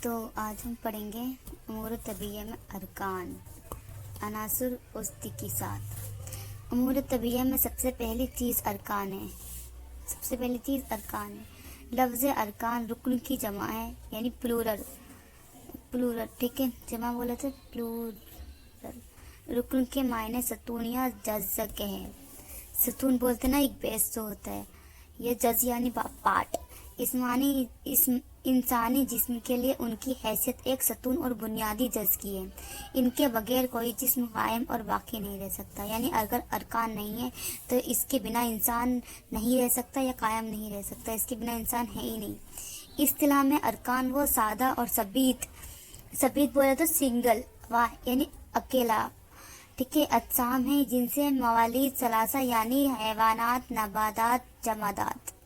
تو آج ہم پڑھیں گے امور طبیعہ میں ارکان، عناصر کی ساتھ۔ امور طبیعہ میں سب سے پہلی چیز ارکان ہے۔ لفظ ارکان رکن کی جمع ہے، یعنی پلورل، ٹھیک ہے، جمع بولے تو پلورل۔ رکن کے معنی ستون یا جز کے ہیں۔ ستون بولتے نا ایک بیس جو ہوتا ہے، یہ جز یعنی پارٹ۔ انسانی جسم کے لیے ان کی حیثیت ایک ستون اور بنیادی جز کی ہے۔ ان کے بغیر کوئی جسم قائم اور باقی نہیں رہ سکتا، یعنی اگر ارکان نہیں ہے تو اس کے بنا انسان نہیں رہ سکتا یا قائم نہیں رہ سکتا، اس کے بنا انسان ہے ہی نہیں۔ اصطلاح میں ارکان وہ سادہ اور ثبیت بولے تو سنگل یعنی اکیلا، ٹھیک ہے، اجسام ہیں جن سے موالید ثلاثہ یعنی حیوانات، نباتات، جمادات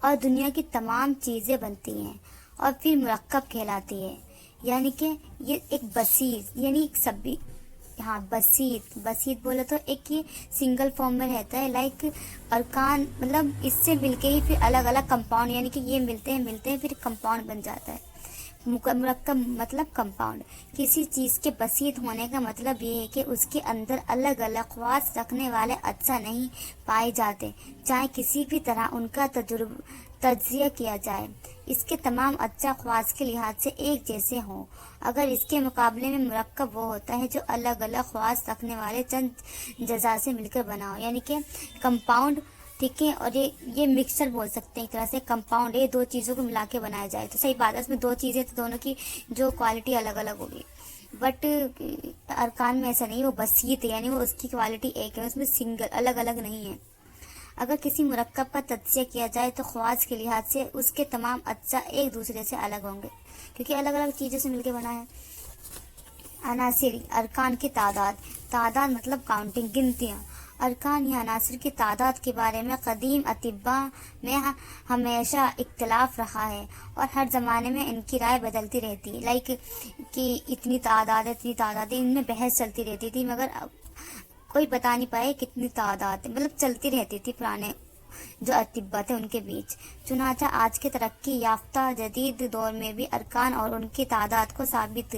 اور دنیا کی تمام چیزیں بنتی ہیں اور پھر مرکب کہلاتی ہے، یعنی کہ یہ ایک بسیط یعنی ایک بسیط بولے تو ایک یہ سنگل فارم میں رہتا ہے، لائک ارکان مطلب اس سے مل کے ہی پھر الگ الگ کمپاؤنڈ، یعنی کہ یہ ملتے ہیں پھر کمپاؤنڈ بن جاتا ہے۔ مرکب مطلب کمپاؤنڈ۔ کسی چیز کے بسیط ہونے کا مطلب یہ ہے کہ اس کے اندر الگ الگ خواص رکھنے والے اجزاء نہیں پائے جاتے، چاہے کسی بھی طرح ان کا تجزیہ کیا جائے۔ اس کے تمام اجزاء خواص کے لحاظ سے ایک جیسے ہوں، اگر اس کے مقابلے میں مرکب وہ ہوتا ہے جو الگ الگ خواص رکھنے والے چند اجزاء سے مل کر بنا ہو، یعنی کہ کمپاؤنڈ، ٹھیک ہے، اور یہ مکسچر بول سکتے ہیں ایک طرح سے۔ کمپاؤنڈ یہ دو چیزوں کو ملا کے بنایا جائے تو صحیح بات ہے، اس میں دو چیزیں تو دونوں کی جو کوالٹی الگ الگ ہوگی، بٹ ارکان میں ایسا نہیں، وہ بسیط ہے یعنی وہ اس کی کوالٹی ایک ہے، اس میں سنگل الگ الگ نہیں ہے۔ اگر کسی مرکب کا تجزیہ کیا جائے تو خواص کے لحاظ سے اس کے تمام اجزاء ایک دوسرے سے الگ ہوں گے، کیونکہ الگ الگ چیزوں سے مل کے بنا ہے۔ عناصر ارکان کی تعداد مطلب کاؤنٹنگ، گنتیاں۔ ارکان یا عناصر کی تعداد کے بارے میں قدیم اطباء میں ہمیشہ اختلاف رہا ہے اور ہر زمانے میں ان کی رائے بدلتی رہتی ہے، لائک کہ اتنی تعداد ہے، ان میں بحث چلتی رہتی تھی، مگر کوئی بتا نہیں پائے کتنی تعداد ہے، مطلب چلتی رہتی تھی پرانے جو اطباء تھے ان کے بیچ۔ چنانچہ آج کے ترقی یافتہ جدید دور میں بھی ارکان اور ان کی تعداد کو ثابت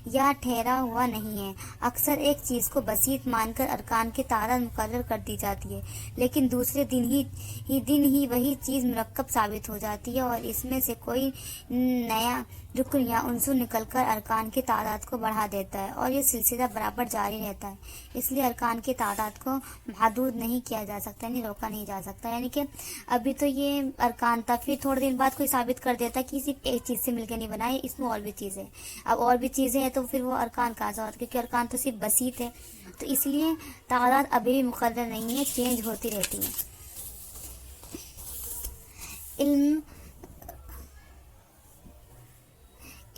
یا ٹھہرا ہوا نہیں ہے۔ اکثر ایک چیز کو بسیط مان کر ارکان کی تعداد مقرر کر دی جاتی ہے، لیکن دوسرے دن ہی وہی چیز مرکب ثابت ہو جاتی ہے اور اس میں سے کوئی نیا رکن یا عنصر نکل کر ارکان کی تعداد کو بڑھا دیتا ہے، اور یہ سلسلہ برابر جاری رہتا ہے۔ اس لیے ارکان کی تعداد کو محدود نہیں کیا جا سکتا، یعنی روکا نہیں جا سکتا، یعنی کہ ابھی تو یہ ارکان تھا، پھر تھوڑے دن بعد کوئی ثابت کر دیتا کہ صرف ایک چیز سے مل کے نہیں بنا ہے، اس میں اور بھی چیزیں، اب اور بھی چیزیں ہیں تو پھر وہ ارکان کہاں سے ہوتا، کیونکہ ارکان تو صرف بسیط ہے، تو اس لیے تعداد ابھی بھی مقرر نہیں ہے، چینج ہوتی رہتی ہے۔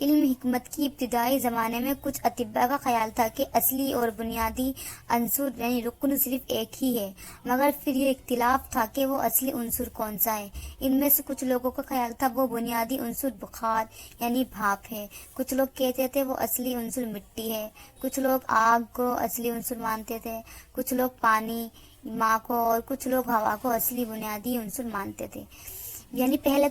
علم حکمت کی ابتدائی زمانے میں کچھ اطباء کا خیال تھا کہ اصلی اور بنیادی عنصر یعنی رکن صرف ایک ہی ہے، مگر پھر یہ اختلاف تھا کہ وہ اصلی عنصر کون سا ہے۔ ان میں سے کچھ لوگوں کا خیال تھا وہ بنیادی عنصر بخار یعنی بھاپ ہے، کچھ لوگ کہتے تھے وہ اصلی عنصر مٹی ہے، کچھ لوگ آگ کو اصلی عنصر مانتے تھے، کچھ لوگ پانی، ماں کو، اور کچھ لوگ ہوا کو اصلی بنیادی عنصر مانتے تھے۔ یعنی پہلے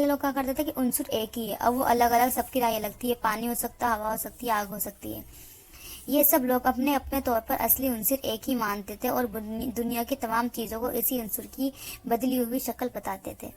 لوگ کہا کرتے تھے کہ عنصر ایک ہی ہے، اب وہ الگ الگ سب کی رائے لگتی ہے، پانی ہو سکتا ہے، ہوا ہو سکتی ہے، آگ ہو سکتی ہے۔ یہ سب لوگ اپنے اپنے طور پر اصلی عنصر ایک ہی مانتے تھے اور دنیا کی تمام چیزوں کو اسی عنصر کی بدلی ہوئی شکل بتاتے تھے۔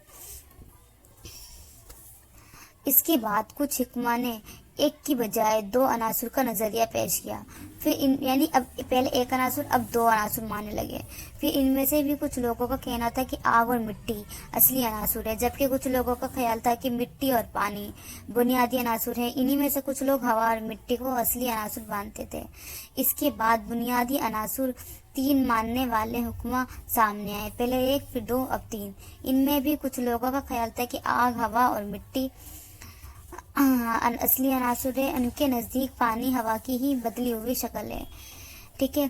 اس کے بعد کچھ حکماں نے ایک کی بجائے دو عناصر کا نظریہ پیش کیا، پھر یعنی اب پہلے ایک عنصر اب دو عناصر ماننے لگے۔ پھر ان میں سے بھی کچھ لوگوں کا کہنا تھا کہ آگ اور مٹی اصلی عناصر ہے، جبکہ کچھ لوگوں کا خیال تھا کہ مٹی اور پانی بنیادی عناصر ہیں۔ انہی میں سے کچھ لوگ ہوا اور مٹی کو اصلی عناصر مانتے تھے۔ اس کے بعد بنیادی عناصر تین ماننے والے حکماں سامنے آئے، پہلے ایک پھر دو اب تین۔ ان میں بھی کچھ لوگوں کا خیال تھا کہ آگ، ہوا اور مٹی اصلی عناصر ہے، ان کے نزدیک پانی ہوا کی ہی بدلی ہوئی شکل ہے، ٹھیک ہے۔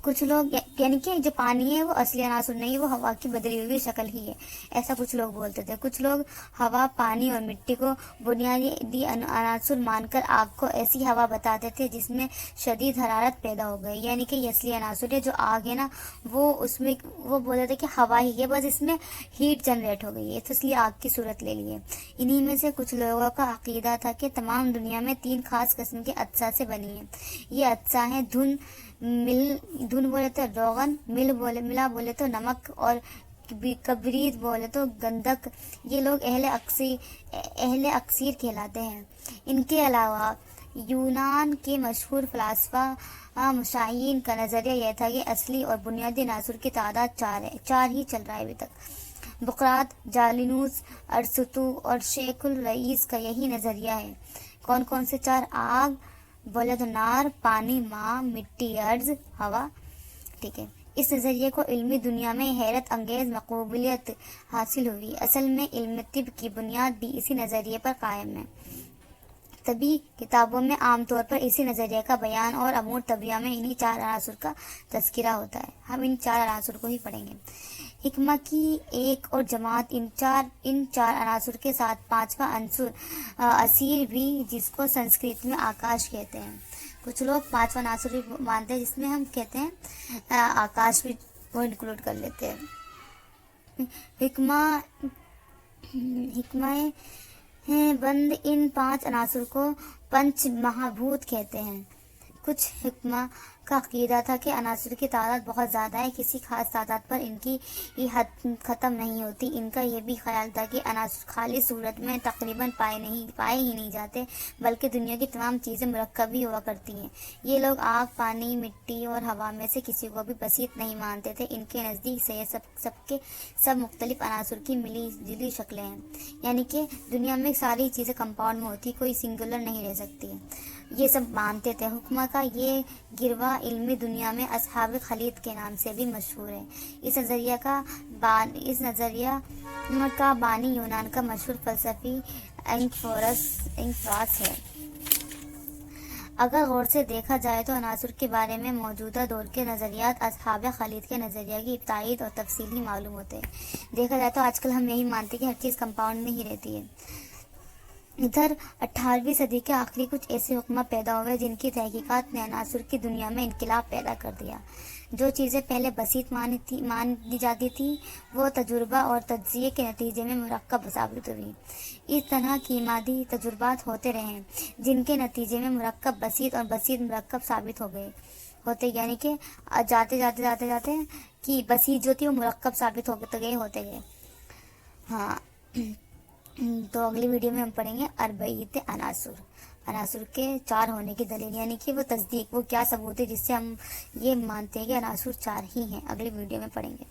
کچھ لوگ یعنی کہ جو پانی ہے وہ اصلی عناصر نہیں، وہ ہوا کی بدلی ہوئی شکل ہی ہے، ایسا کچھ لوگ بولتے تھے۔ کچھ لوگ ہوا، پانی اور مٹی کو بنیادی عناصر مان کر آگ کو ایسی ہوا بتاتے تھے جس میں شدید حرارت پیدا ہو گئی، یعنی کہ یہ اصلی عناصر ہے۔ جو آگ ہے نا اس میں وہ بولتے تھے کہ ہوا ہی ہے، بس اس میں ہیٹ جنریٹ ہو گئی ہے، تو اس لیے آگ کی صورت لے لی ہے۔ انہی میں سے کچھ لوگوں کا عقیدہ تھا کہ تمام دنیا میں 3 خاص قسم کے اجزاء سے بنی ہے. یہ اجزاء ہیں دھن بولے تو روغن، ملا بولے تو نمک، اور کبریت بولے تو گندھک. یہ لوگ اہل اکثیر کہلاتے ہیں. ان کے علاوہ یونان کے مشہور فلاسفہ مشائین کا نظریہ یہ تھا کہ اصلی اور بنیادی عناصر کی تعداد 4 ہے. 4 ہی چل رہا ہے ابھی تک. بقراط، جالینوس، ارسطو اور شیخ الرئیس کا یہی نظریہ ہے. کون کون سے 4؟ آگ بولے تو نار، پانی ماں، مٹی ارض، ہوا. ٹھیک ہے. اس نظریے کو علمی دنیا میں حیرت انگیز مقبولیت حاصل ہوئی. اصل میں علم طب کی بنیاد بھی اسی نظریے پر قائم ہے. طبی کتابوں میں عام طور پر اسی نظریے کا بیان اور امور طبیہ میں انہی 4 عناصر کا تذکرہ ہوتا ہے. ہم ان 4 عناصر کو ہی پڑھیں گے. حکمہ کی ایک اور جماعت ان چار عناصر کے ساتھ 5واں عنصر اثیر بھی، جس کو سنسکرت میں آکاش کہتے ہیں. کچھ لوگ 5واں عنصر بھی مانتے ہیں، جس میں ہم کہتے ہیں آکاش بھی وہ انکلوڈ کر لیتے ہیں. حکمہ بند ان 5 عناصر کو پنچ مہابھوت کہتے ہیں. کچھ حکمہ کا عقیدہ تھا کہ عناصر کی تعداد بہت زیادہ ہے، کسی خاص تعداد پر ان کی حد ختم نہیں ہوتی. ان کا یہ بھی خیال تھا کہ عناصر خالی صورت میں تقریباً پائے ہی نہیں جاتے، بلکہ دنیا کی تمام چیزیں مرکب ہی ہوا کرتی ہیں. یہ لوگ آگ، پانی، مٹی اور ہوا میں سے کسی کو بھی بسیط نہیں مانتے تھے. ان کے نزدیک سے یہ سب مختلف عناصر کی ملی جلی شکلیں ہیں، یعنی کہ دنیا میں ساری چیزیں کمپاؤنڈ میں ہوتی، کوئی سنگولر نہیں رہ سکتی. یہ سب مانتے تھے. حکمہ کا یہ گروہ علمی دنیا میں اصحاب خلیط کے نام سے بھی مشہور ہے. اس نظریہ کا بانی یونان کا مشہور فلسفی انکفراس ہے. اگر غور سے دیکھا جائے تو عناصر کے بارے میں موجودہ دور کے نظریات اصحاب خلیط کے نظریہ کی تائید اور تفصیل ہی معلوم ہوتے ہیں. دیکھا جائے تو آج کل ہم یہی مانتے ہیں کہ ہر چیز کمپاؤنڈ میں ہی رہتی ہے. ادھر 18ویں صدی کے آخری کچھ ایسے حکمہ پیدا ہوئے جن کی تحقیقات نے عناصر کی دنیا میں انقلاب پیدا کر دیا. جو چیزیں پہلے بسیط مانی جاتی تھی وہ تجربہ اور تجزیے کے نتیجے میں مرکب ثابت ہوئی. اس طرح کیمیاوی تجربات ہوتے رہے جن کے نتیجے میں مرکب بسیط اور بسیط مرکب ثابت ہوتے یعنی کہ جاتے کہ بسیط جو تھی وہ مرکب ثابت ہوتے گئے. ہاں، تو اگلی ویڈیو میں ہم پڑھیں گے اربعیت عناصر کے 4 ہونے کی دلیل، یعنی کہ وہ تصدیق، وہ کیا ثبوت ہے جس سے ہم یہ مانتے ہیں کہ عناصر 4 ہی ہیں. اگلی ویڈیو میں پڑھیں گے.